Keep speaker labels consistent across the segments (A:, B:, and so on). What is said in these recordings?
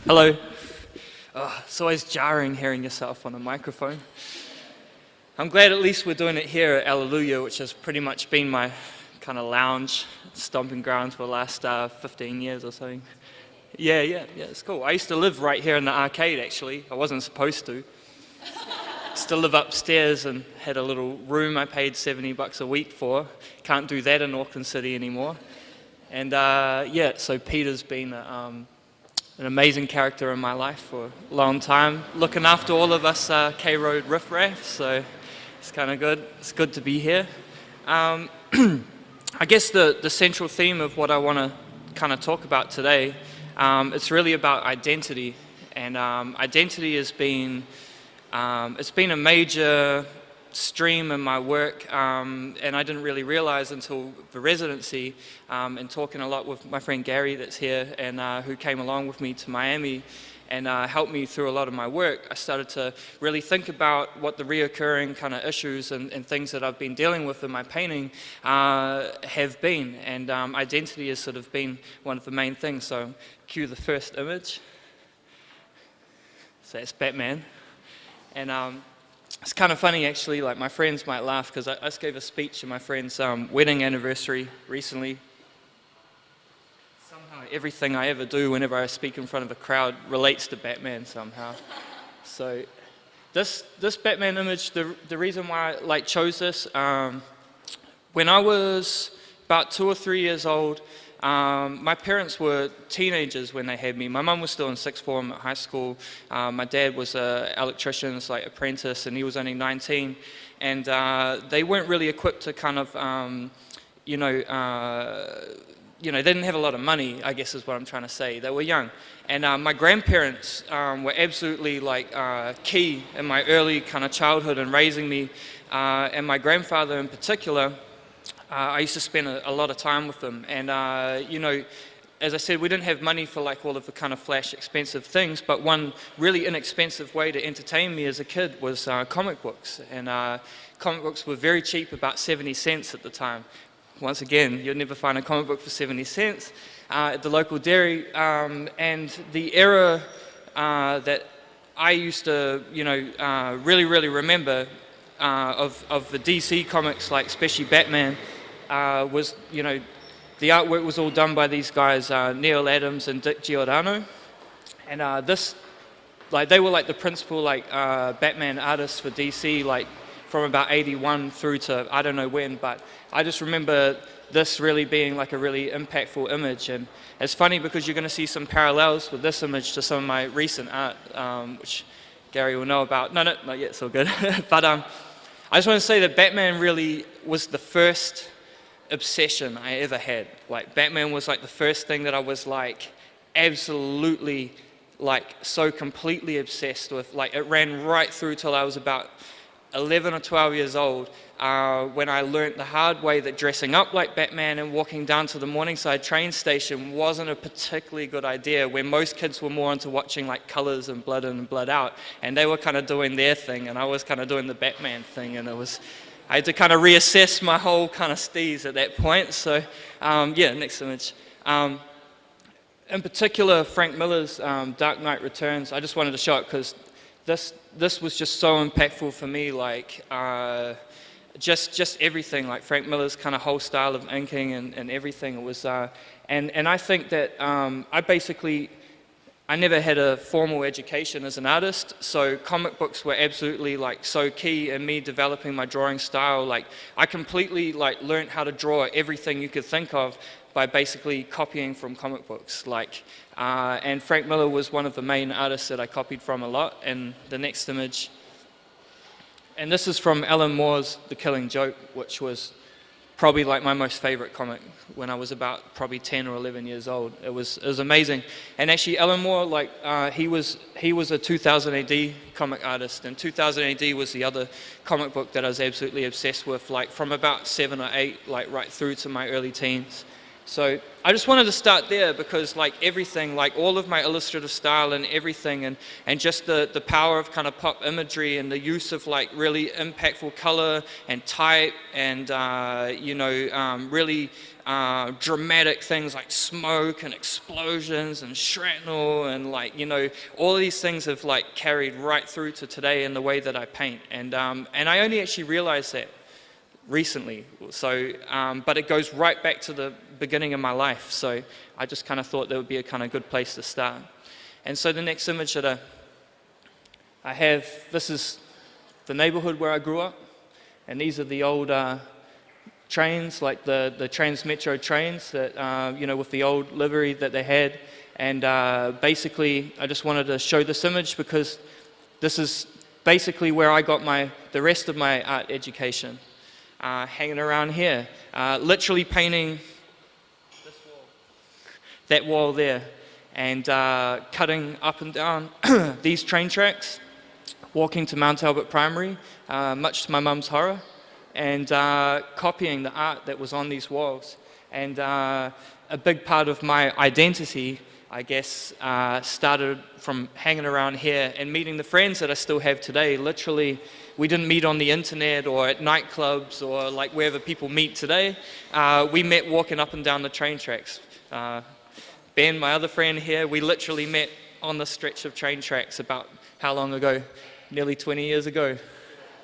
A: Hello. Oh, it's always jarring hearing yourself on a microphone. I'm glad at least we're doing it here at Alleluia, which has pretty much been my kind of lounge, stomping ground for the last 15 years or something. Yeah, it's cool. I used to live right here in the arcade, actually. I wasn't supposed to. Used to live upstairs and had a little room I paid $70 a week for. Can't do that in Auckland City anymore. And so Peter's been an amazing character in my life for a long time, looking after all of us K-Road riffraff, so it's kind of good. It's good to be here. I guess the central theme of what I want to kind of talk about today, it's really about identity, and identity has been, it's been a major stream in my work, and I didn't really realize until the residency, and talking a lot with my friend Gary that's here, and who came along with me to Miami and helped me through a lot of my work. I started to really think about what the reoccurring kind of issues and things that I've been dealing with in my painting have been, and identity has sort of been one of the main things. So cue the first image. So that's Batman, and it's kind of funny, actually. Like, my friends might laugh because I just gave a speech at my friend's wedding anniversary recently. Somehow everything I ever do whenever I speak in front of a crowd relates to Batman somehow. So this Batman image, the reason why I chose this, when I was about 2 or 3 years old, my parents were teenagers when they had me. My mum was still in sixth form at high school. My dad was an electrician's apprentice, and he was only 19. And they weren't really equipped to kind of, they didn't have a lot of money, I guess is what I'm trying to say. They were young. And my grandparents were absolutely key in my early kind of childhood and raising me. And my grandfather in particular, I used to spend a lot of time with them, and as I said, we didn't have money for all of the kind of flash expensive things, but one really inexpensive way to entertain me as a kid was comic books, and comic books were very cheap, about 70 cents at the time. Once again, you'd never find a comic book for 70 cents at the local dairy, and the era that I used to, really remember of the DC comics, especially Batman, was, the artwork was all done by these guys, Neil Adams and Dick Giordano, and they were the principal Batman artists for DC, from about 81 through to I don't know when, but I just remember this really being a really impactful image. And it's funny because you're going to see some parallels with this image to some of my recent art, which Gary will know about. No, not yet, it's all good. But I just want to say that Batman really was the first obsession I ever had. Batman was the first thing that I was absolutely so completely obsessed with. It ran right through till I was about 11 or 12 years old, when I learnt the hard way that dressing up like Batman and walking down to the Morningside train station wasn't a particularly good idea, when most kids were more into watching Colors and Blood In and Blood Out, and they were kind of doing their thing, and I was kind of doing the Batman thing, and I had to kind of reassess my whole kind of steez at that point. So next image. In particular, Frank Miller's Dark Knight Returns, I just wanted to show it because this was just so impactful for me, just everything, Frank Miller's kind of whole style of inking and everything. It was, and I think that I never had a formal education as an artist, so comic books were absolutely so key in me developing my drawing style. I completely learned how to draw everything you could think of by basically copying from comic books. And Frank Miller was one of the main artists that I copied from a lot. And the next image, and this is from Alan Moore's The Killing Joke, which was probably like my most favorite comic when I was about probably 10 or 11 years old. It was amazing. And actually Alan Moore, like he was a 2000 AD comic artist, and 2000 AD was the other comic book that I was absolutely obsessed with, like from about 7 or 8, like right through to my early teens. So I just wanted to start there because like everything, like all of my illustrative style and everything, and just the power of kind of pop imagery and the use of like really impactful color and type and really dramatic things like smoke and explosions and shrapnel and like, all of these things have like carried right through to today in the way that I paint. And I only actually realized that recently, so but it goes right back to the beginning of my life, so I just kind of thought that would be a kind of good place to start. And so the next image that I have, this is the neighborhood where I grew up, and these are the old trains, like the Transmetro trains that with the old livery that they had. And basically I just wanted to show this image because this is basically where I got the rest of my art education. Hanging around here, literally painting this wall, that wall there, and cutting up and down these train tracks, walking to Mount Albert Primary, much to my mum's horror, and copying the art that was on these walls. And a big part of my identity, I guess, started from hanging around here and meeting the friends that I still have today. Literally, we didn't meet on the internet or at nightclubs or like wherever people meet today. We met walking up and down the train tracks. Ben, my other friend here, we literally met on the stretch of train tracks about how long ago? Nearly 20 years ago.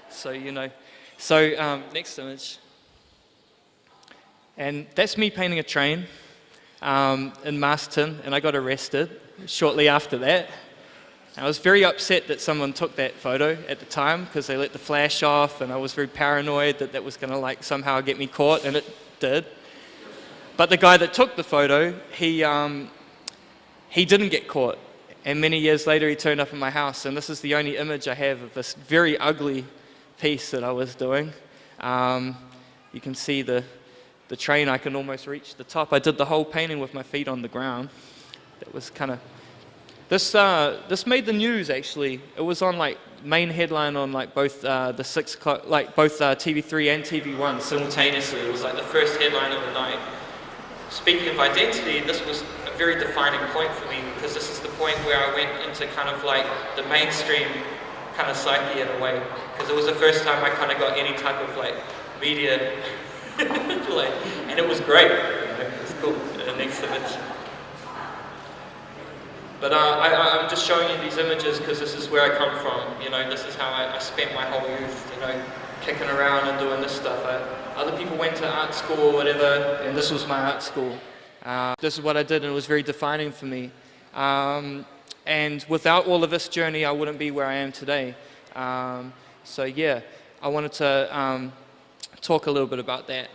A: So, So, next image. And that's me painting a train in Masterton, and I got arrested shortly after that. I was very upset that someone took that photo at the time because they let the flash off, and I was very paranoid that that was going to like somehow get me caught, and it did. But the guy that took the photo, he didn't get caught, and many years later he turned up in my house, and this is the only image I have of this very ugly piece that I was doing. You can see the train, I can almost reach the top. I did the whole painting with my feet on the ground. That was kind of... This made the news, actually. It was on like main headline on like both the 6 o'clock, like both TV3 and TV1 simultaneously. It was like the first headline of the night. Speaking of identity, this was a very defining point for me because this is the point where I went into kind of like the mainstream kind of psyche in a way, because it was the first time I kind of got any type of like media, and it was great. It was cool. The next image. But I'm just showing you these images because this is where I come from. This is how I spent my whole youth, kicking around and doing this stuff. Other people went to art school or whatever, and this was my art school. This is what I did, and it was very defining for me. And without all of this journey, I wouldn't be where I am today. So yeah, I wanted to talk a little bit about that.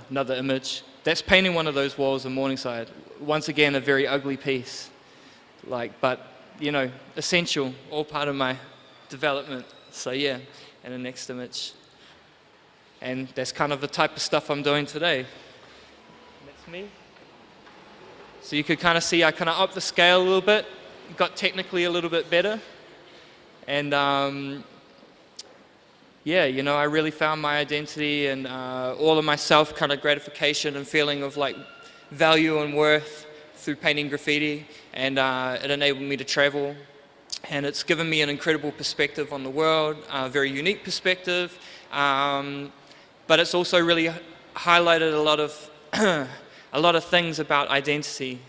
A: Another image. That's painting one of those walls in Morningside. Once again, a very ugly piece. But essential, all part of my development. So yeah, and the next image. And that's kind of the type of stuff I'm doing today. That's me. So you could kind of see I kind of upped the scale a little bit, got technically a little bit better. And yeah, I really found my identity and all of my self kind of gratification and feeling of like value and worth through painting graffiti, and it enabled me to travel, and it's given me an incredible perspective on the world, a very unique perspective, but it's also really highlighted a lot of things about identity,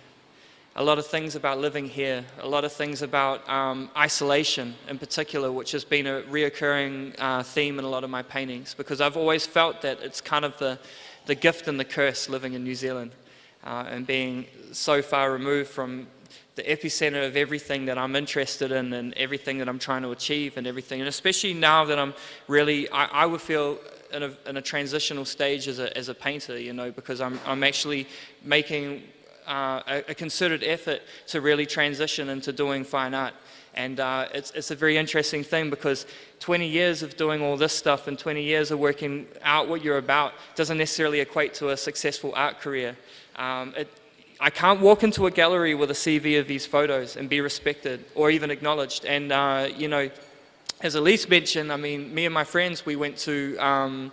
A: a lot of things about living here, a lot of things about isolation in particular, which has been a reoccurring theme in a lot of my paintings, because I've always felt that it's kind of the gift and the curse living in New Zealand and being so far removed from the epicenter of everything that I'm interested in and everything that I'm trying to achieve and everything. And especially now that I'm really, I would feel in a transitional stage as a painter, because I'm actually making a concerted effort to really transition into doing fine art. And it's a very interesting thing, because 20 years of doing all this stuff and 20 years of working out what you're about doesn't necessarily equate to a successful art career. I can't walk into a gallery with a CV of these photos and be respected or even acknowledged. And, you know, as Elise mentioned, I mean, me and my friends, we went to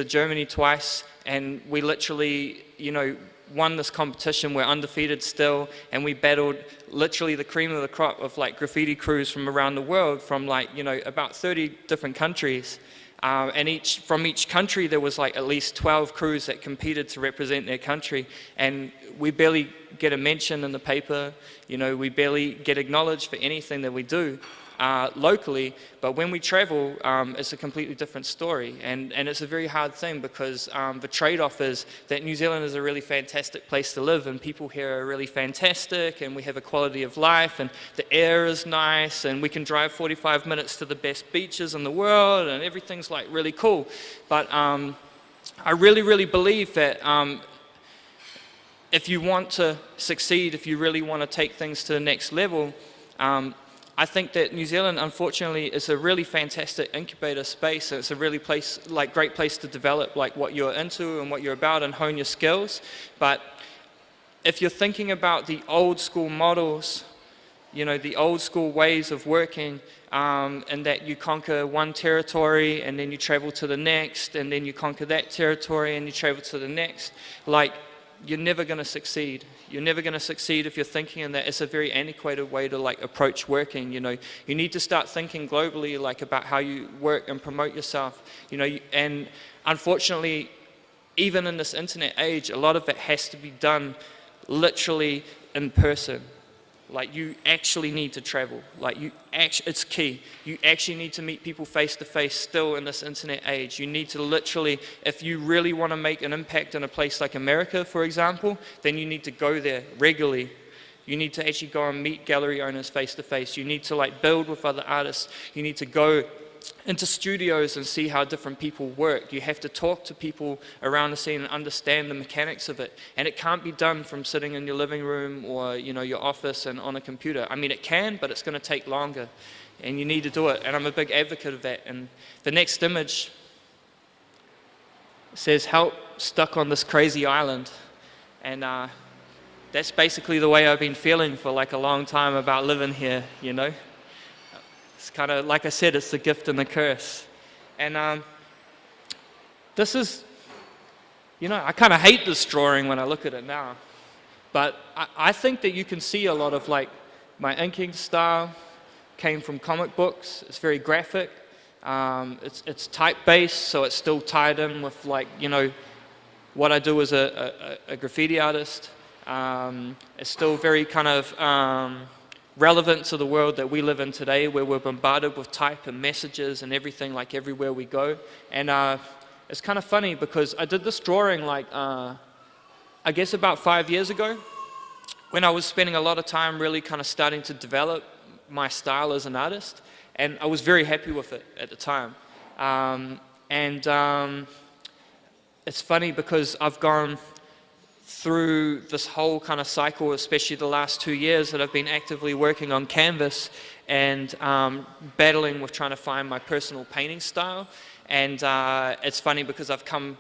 A: Germany twice, and we literally, you know, won this competition. We're undefeated still, and we battled literally the cream of the crop of like graffiti crews from around the world, from like, you know, about 30 different countries. And from each country there was like at least 12 crews that competed to represent their country, and we barely get a mention in the paper, you know, we barely get acknowledged for anything that we do locally. But when we travel, it's a completely different story, and it's a very hard thing, because the trade-off is that New Zealand is a really fantastic place to live, and people here are really fantastic, and we have a quality of life, and the air is nice, and we can drive 45 minutes to the best beaches in the world, and everything's like really cool. But I really believe that if you want to succeed, if you really want to take things to the next level, I think that New Zealand, unfortunately, is a really fantastic incubator space. It's a really great place to develop like what you're into and what you're about and hone your skills. But if you're thinking about the old school models, you know, the old school ways of working, and that you conquer one territory and then you travel to the next, and then you conquer that territory and you travel to the next, like, you're never going to succeed. You're never going to succeed if you're thinking in that. It's a very antiquated way to like approach working. You know, you need to start thinking globally, like about how you work and promote yourself. You know, and unfortunately, even in this internet age, a lot of it has to be done literally in person. Like, you actually need to travel. Like, it's key. You actually need to meet people face to face still in this internet age. You need to literally, if you really want to make an impact in a place like America, for example, then you need to go there regularly. You need to actually go and meet gallery owners face to face. You need to like build with other artists. You need to go into studios and see how different people work. You have to talk to people around the scene and understand the mechanics of it. And it can't be done from sitting in your living room or, you know, your office and on a computer. I mean, it can, but it's going to take longer. And you need to do it. And I'm a big advocate of that. And the next image says, "Help, stuck on this crazy island." And that's basically the way I've been feeling for like a long time about living here, you know. It's kind of, like I said, it's the gift and the curse. And this is, you know, I kind of hate this drawing when I look at it now. But I think that you can see a lot of like my inking style came from comic books. It's very graphic. It's type-based, so it's still tied in with like, you know, what I do as a graffiti artist. It's still very kind of relevant to the world that we live in today, where we're bombarded with type and messages and everything, like everywhere we go. And it's kind of funny, because I did this drawing like I guess about 5 years ago, when I was spending a lot of time really kind of starting to develop my style as an artist, and I was very happy with it at the time. It's funny because I've gone through this whole kind of cycle, especially the last 2 years, that I've been actively working on canvas and battling with trying to find my personal painting style. And it's funny because I've come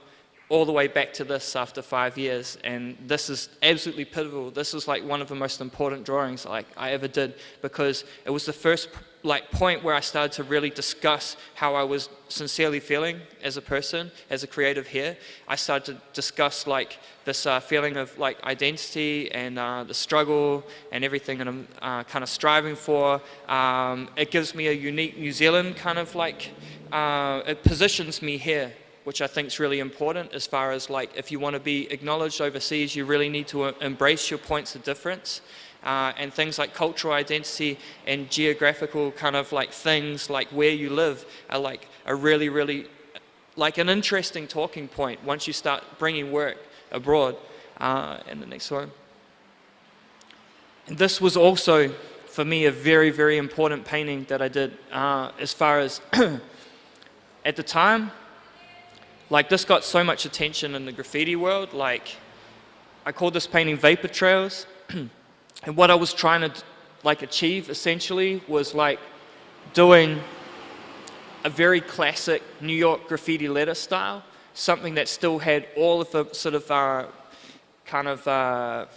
A: all the way back to this after 5 years, and this is absolutely pivotal. This is like one of the most important drawings like I ever did, because it was the first like point where I started to really discuss how I was sincerely feeling as a person, as a creative here. I started to discuss like this feeling of like identity and the struggle and everything that I'm kind of striving for. It gives me a unique New Zealand kind of like, it positions me here, which I think is really important, as far as like, if you want to be acknowledged overseas, you really need to embrace your points of difference. And things like cultural identity and geographical kind of like things, like where you live, are like a really, really like an interesting talking point once you start bringing work abroad. And the next one. And this was also, for me, a very, very important painting that I did, as far as at the time. Like, this got so much attention in the graffiti world. Like, I called this painting Vapor Trails. And what I was trying to like achieve essentially was like doing a very classic New York graffiti letter style, something that still had all of the sort of kind of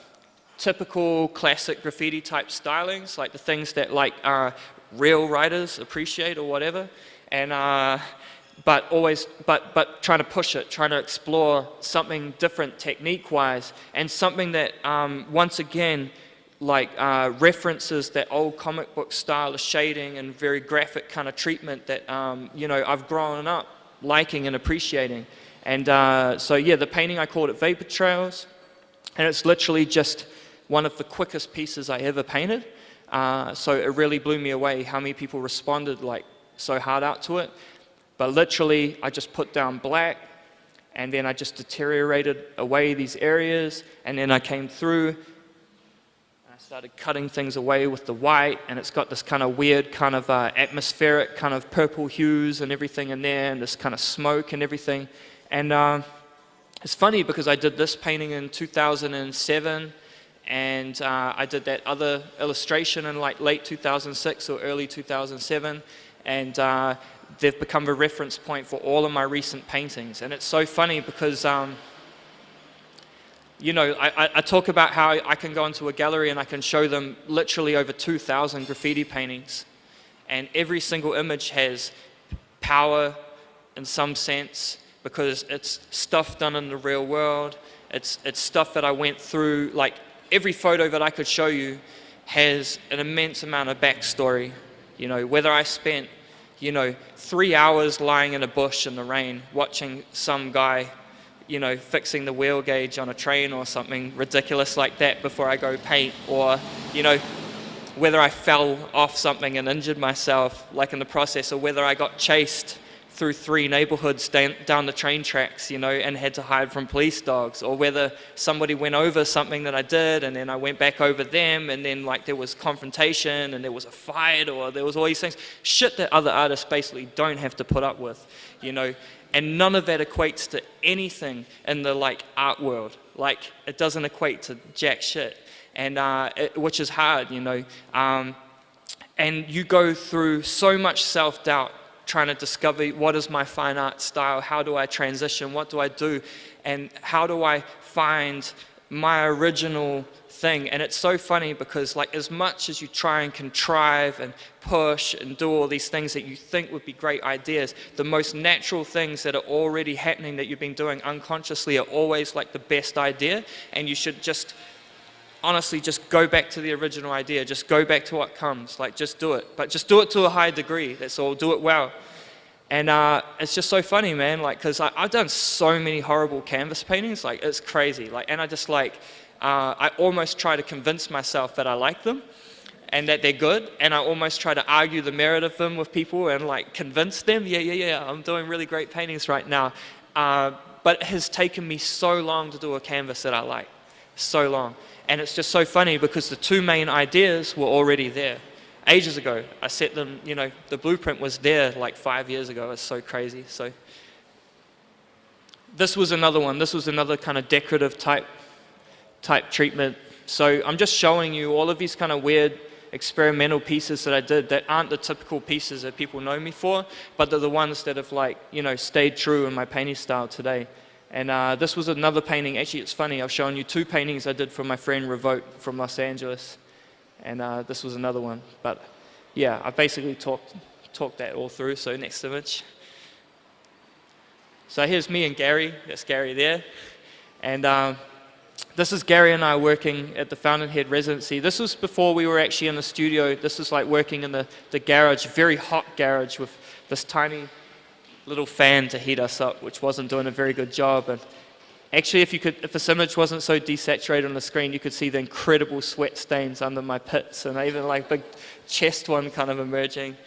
A: typical classic graffiti type stylings, like the things that like real writers appreciate or whatever, and but trying to push it, trying to explore something different technique-wise, and something that once again like references that old comic book style of shading and very graphic kind of treatment that you know, I've grown up liking and appreciating. And so yeah, the painting, I called it Vapor Trails, and it's literally just one of the quickest pieces I ever painted. So it really blew me away how many people responded like so hard out to it. But literally, I just put down black, and then I just deteriorated away these areas, and then I came through, and I started cutting things away with the white, and it's got this kind of weird kind of atmospheric kind of purple hues and everything in there, and this kind of smoke and everything. And it's funny because I did this painting in 2007, and I did that other illustration in like late 2006 or early 2007, and they've become a reference point for all of my recent paintings. And it's so funny because, you know, I talk about how I can go into a gallery and I can show them literally over 2,000 graffiti paintings, and every single image has power in some sense because it's stuff done in the real world. It's stuff that I went through. Like every photo that I could show you has an immense amount of backstory. You know, whether I spent, you know, 3 hours lying in a bush in the rain watching some guy, you know, fixing the wheel gauge on a train or something ridiculous like that before I go paint, or, you know, whether I fell off something and injured myself like in the process, or whether I got chased through 3 neighborhoods down the train tracks, you know, and had to hide from police dogs, or whether somebody went over something that I did and then I went back over them, and then like there was confrontation and there was a fight, or there was all these things, shit that other artists basically don't have to put up with, you know, and none of that equates to anything in the like art world. Like it doesn't equate to jack shit, and which is hard, you know, and you go through so much self-doubt trying to discover what is my fine art style, how do I transition, what do I do, and how do I find my original thing. And it's so funny because like as much as you try and contrive and push and do all these things that you think would be great ideas, the most natural things that are already happening that you've been doing unconsciously are always like the best idea, and you should just honestly just go back to the original idea, just go back to what comes, like just do it, but just do it to a high degree, that's all, do it well. And it's just so funny, man, like, because I've done so many horrible canvas paintings, like it's crazy, like, and I just like, I almost try to convince myself that I like them and that they're good, and I almost try to argue the merit of them with people and like convince them, yeah, I'm doing really great paintings right now, but it has taken me so long to do a canvas that I like, so long. And it's just so funny because the 2 main ideas were already there ages ago. I set them, you know, the blueprint was there like 5 years ago. It's so crazy. So this was another one. This was another kind of decorative type treatment. So I'm just showing you all of these kind of weird experimental pieces that I did that aren't the typical pieces that people know me for, but they're the ones that have like, you know, stayed true in my painting style today. And this was another painting. Actually, it's funny, I've shown you 2 paintings I did for my friend Revote from Los Angeles. And this was another one. But yeah, I basically talked that all through. So next image. So here's me and Gary. That's Gary there. And this is Gary and I working at the Fountainhead residency. This was before we were actually in the studio. This is like working in the garage, very hot garage with this tiny little fan to heat us up, which wasn't doing a very good job. And actually, if this image wasn't so desaturated on the screen, you could see the incredible sweat stains under my pits, and even like big chest one kind of emerging.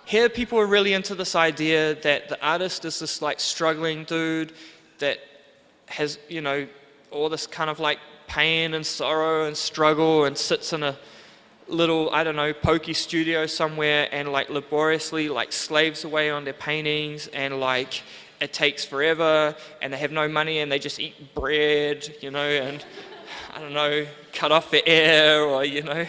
A: Here, people are really into this idea that the artist is this like struggling dude that has, you know, all this kind of like pain and sorrow and struggle, and sits in a little, I don't know, pokey studio somewhere and like laboriously like slaves away on their paintings, and like it takes forever, and they have no money and they just eat bread, you know, and I don't know, cut off the air, or, you know,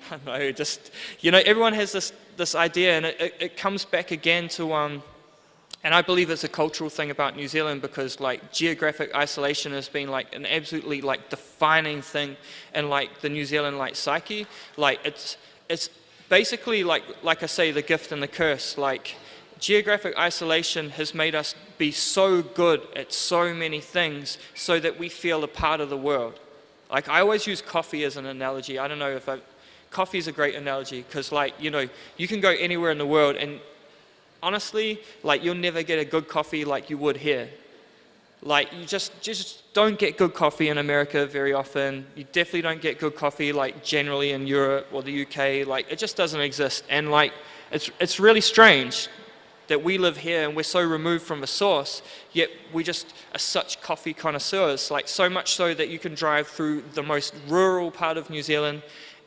A: I don't know, just, everyone has this idea, and it comes back again to, and I believe it's a cultural thing about New Zealand, because like geographic isolation has been like an absolutely like defining thing in like the New Zealand like psyche. Like it's basically like I say, the gift and the curse. Like geographic isolation has made us be so good at so many things so that we feel a part of the world. Like I always use coffee as an analogy. I don't know if coffee is a great analogy, because like, you can go anywhere in the world, and honestly, like you'll never get a good coffee like you would here. Like you just don't get good coffee in America very often. You definitely don't get good coffee like generally in Europe or the UK. Like it just doesn't exist. And like it's really strange that we live here and we're so removed from the source, yet we just are such coffee connoisseurs. Like so much so that you can drive through the most rural part of New Zealand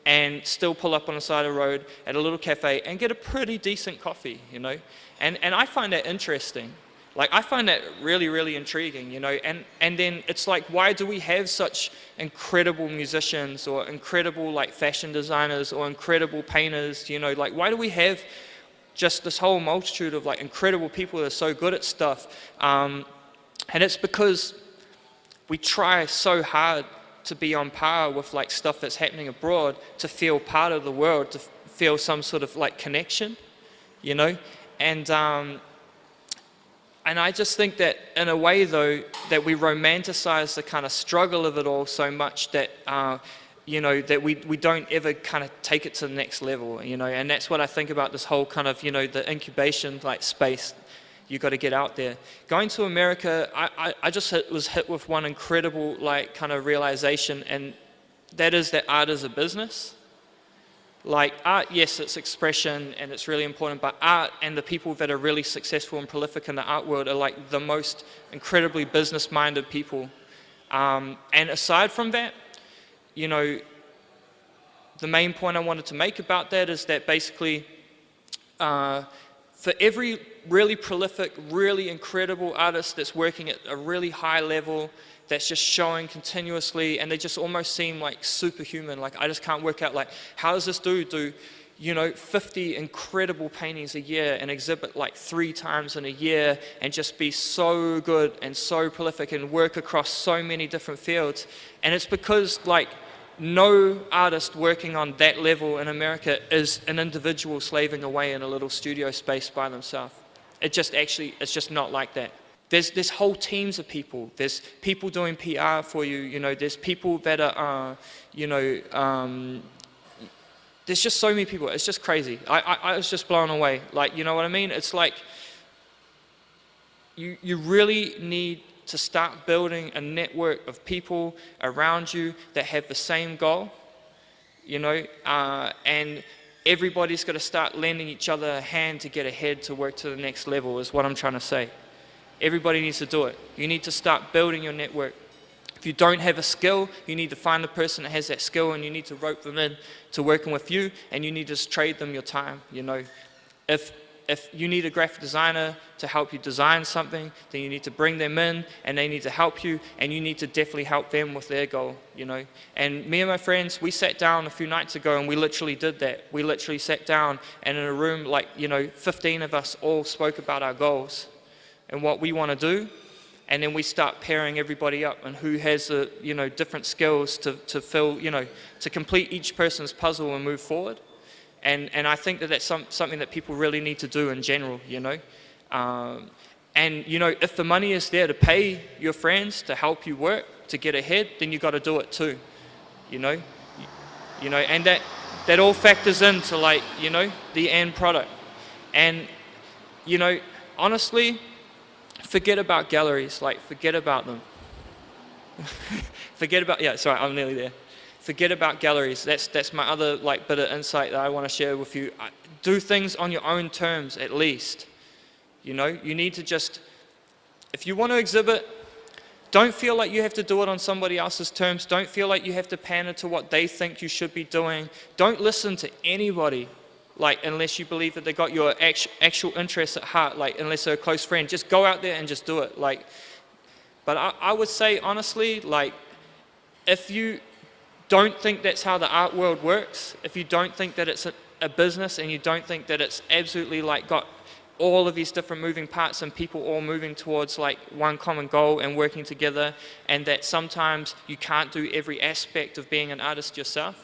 A: and still pull up on the side of the road at a little cafe and get a pretty decent coffee, And I find that interesting. Like I find that really, really intriguing, And then it's like, why do we have such incredible musicians or incredible like fashion designers or incredible painters, Like why do we have just this whole multitude of like incredible people that are so good at stuff? And it's because we try so hard to be on par with like stuff that's happening abroad, to feel part of the world, to feel some sort of like connection, And I just think that in a way though, that we romanticize the kind of struggle of it all so much that, that we don't ever kind of take it to the next level, And that's what I think about this whole kind of, the incubation like space. You got to get out there. Going to America, I just was hit with one incredible like kind of realization, and that is that art is a business. Like art, yes, it's expression and it's really important, but art and the people that are really successful and prolific in the art world are like the most incredibly business-minded people. And aside from that, the main point I wanted to make about that is that basically, for every really prolific, really incredible artist that's working at a really high level, that's just showing continuously, and they just almost seem like superhuman. Like I just can't work out like, how does this dude do 50 incredible paintings a year and exhibit like 3 times in a year and just be so good and so prolific and work across so many different fields? And it's because like no artist working on that level in America is an individual slaving away in a little studio space by themselves. It's just not like that. There's whole teams of people. There's people doing PR for you, there's people that are, there's just so many people. It's just crazy. I was just blown away. Like, you know what I mean? It's like, you really need to start building a network of people around you that have the same goal, and everybody's got to start lending each other a hand to get ahead, to work to the next level, is what I'm trying to say. Everybody needs to do it. You need to start building your network. If you don't have a skill, you need to find the person that has that skill, and you need to rope them in to working with you, and you need to just trade them your time, If you need a graphic designer to help you design something, then you need to bring them in, and they need to help you, and you need to definitely help them with their goal, And me and my friends, we sat down a few nights ago, and we literally did that. We literally sat down, and in a room, like, 15 of us all spoke about our goals and what we want to do, and then we start pairing everybody up and who has the different skills to fill, to complete each person's puzzle and move forward. And I think that that's something that people really need to do in general, And if the money is there to pay your friends to help you work to get ahead, then you got to do it too, And that all factors into like the end product. And honestly, forget about galleries. Like forget about them. I'm nearly there. Forget about galleries. That's my other like bit of insight that I want to share with you. Do things on your own terms at least. You need to just, if you want to exhibit, don't feel like you have to do it on somebody else's terms. Don't feel like you have to pander to what they think you should be doing. Don't listen to anybody, like unless you believe that they got your actual interests at heart, like unless they're a close friend. Just go out there and just do it. But I would say honestly, like if you don't think that's how the art world works, if you don't think that it's a business and you don't think that it's absolutely like got all of these different moving parts and people all moving towards like one common goal and working together, and that sometimes you can't do every aspect of being an artist yourself,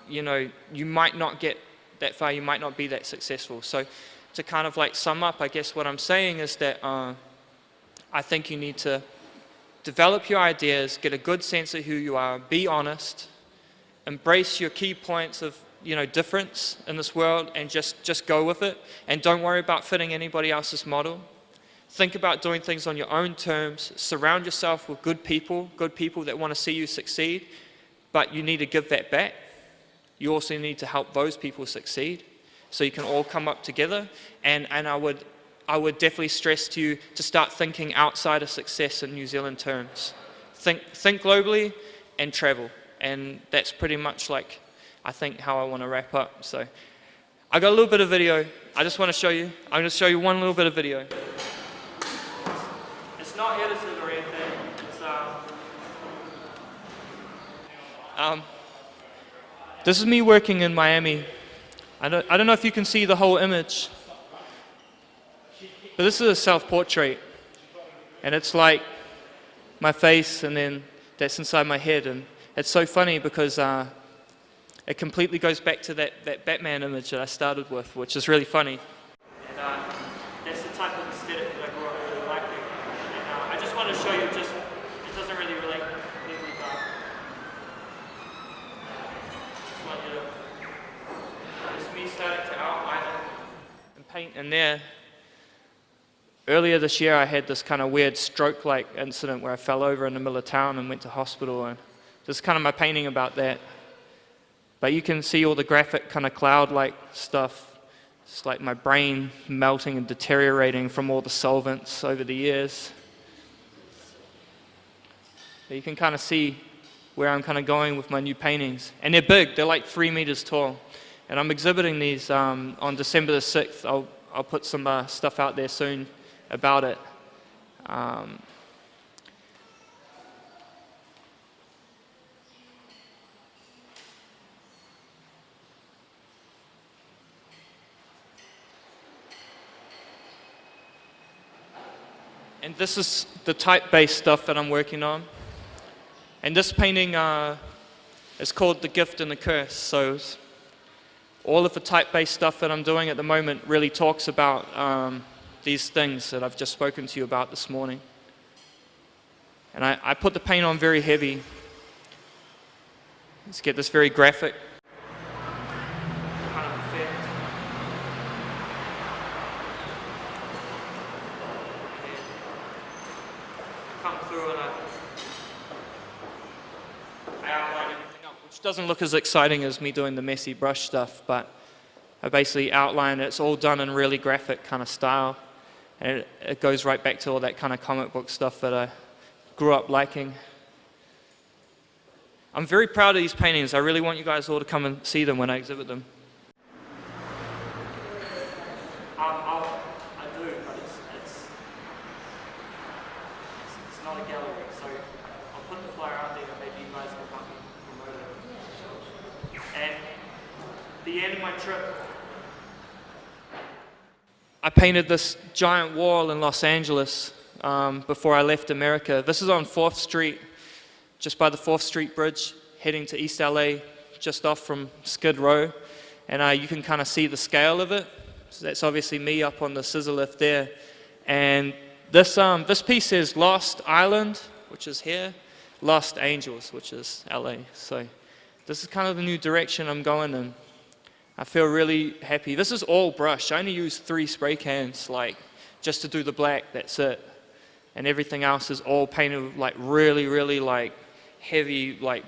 A: you know, you might not get that far, you might not be that successful. So to kind of like sum up, I guess what I'm saying is that I think you need to develop your ideas, get a good sense of who you are, be honest, embrace your key points of, you know, difference in this world, and just go with it, and don't worry about fitting anybody else's model. Think about doing things on your own terms. Surround yourself with good people that want to see you succeed, but you need to give that back. You also need to help those people succeed, so you can all come up together. And I would definitely stress to you to start thinking outside of success in New Zealand terms. Think globally and travel, and that's pretty much like, I think, how I want to wrap up. So I got a little bit of video I just want to show you. I'm going to show you one little bit of video. It's not edited or anything. It's, this is me working in Miami. I don't know if you can see the whole image, but this is a self-portrait, and it's like my face, and then that's inside my head, and it's so funny because it completely goes back to that Batman image that I started with, which is really funny. And that's the type of aesthetic that I grew up really liking. And I just want to show you, just, it doesn't really relate completely, but just want you to, it's me starting to outline it and paint in there. Earlier this year I had this kind of weird stroke-like incident where I fell over in the middle of town and went to hospital, and this is kind of my painting about that. But you can see all the graphic kind of cloud-like stuff. It's like my brain melting and deteriorating from all the solvents over the years. But you can kind of see where I'm kind of going with my new paintings. And they're big, they're like 3 meters tall. And I'm exhibiting these on December the 6th. I'll put some stuff out there soon about it. And this is the type-based stuff that I'm working on. And this painting is called The Gift and the Curse. So all of the type-based stuff that I'm doing at the moment really talks about these things that I've just spoken to you about this morning. And I put the paint on very heavy. Let's get this very graphic kind of effect. Come through and I outline everything up, which doesn't look as exciting as me doing the messy brush stuff, but I basically outline it. It's all done in really graphic kind of style, and it goes right back to all that kind of comic book stuff that I grew up liking. I'm very proud of these paintings. I really want you guys all to come and see them when I exhibit them. I do, but it's not a gallery, so I'll put the flyer out there and maybe you guys can help me promote it. And the end of my trip, I painted this giant wall in Los Angeles before I left America. This is on 4th Street, just by the 4th Street Bridge, heading to East LA, just off from Skid Row. And you can kind of see the scale of it. So that's obviously me up on the scissor lift there. And this piece says Lost Island, which is here, Lost Angels, which is LA. So this is kind of the new direction I'm going in. I feel really happy. This is all brush. I only use 3 spray cans, like, just to do the black, that's it. And everything else is all painted with, like, really, really, like, heavy, like,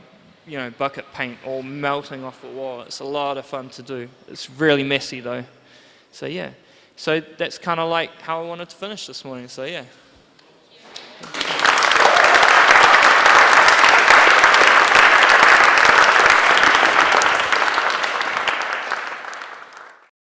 A: you know, bucket paint all melting off the wall. It's a lot of fun to do. It's really messy, though. So, yeah. So that's kind of like how I wanted to finish this morning. So, yeah.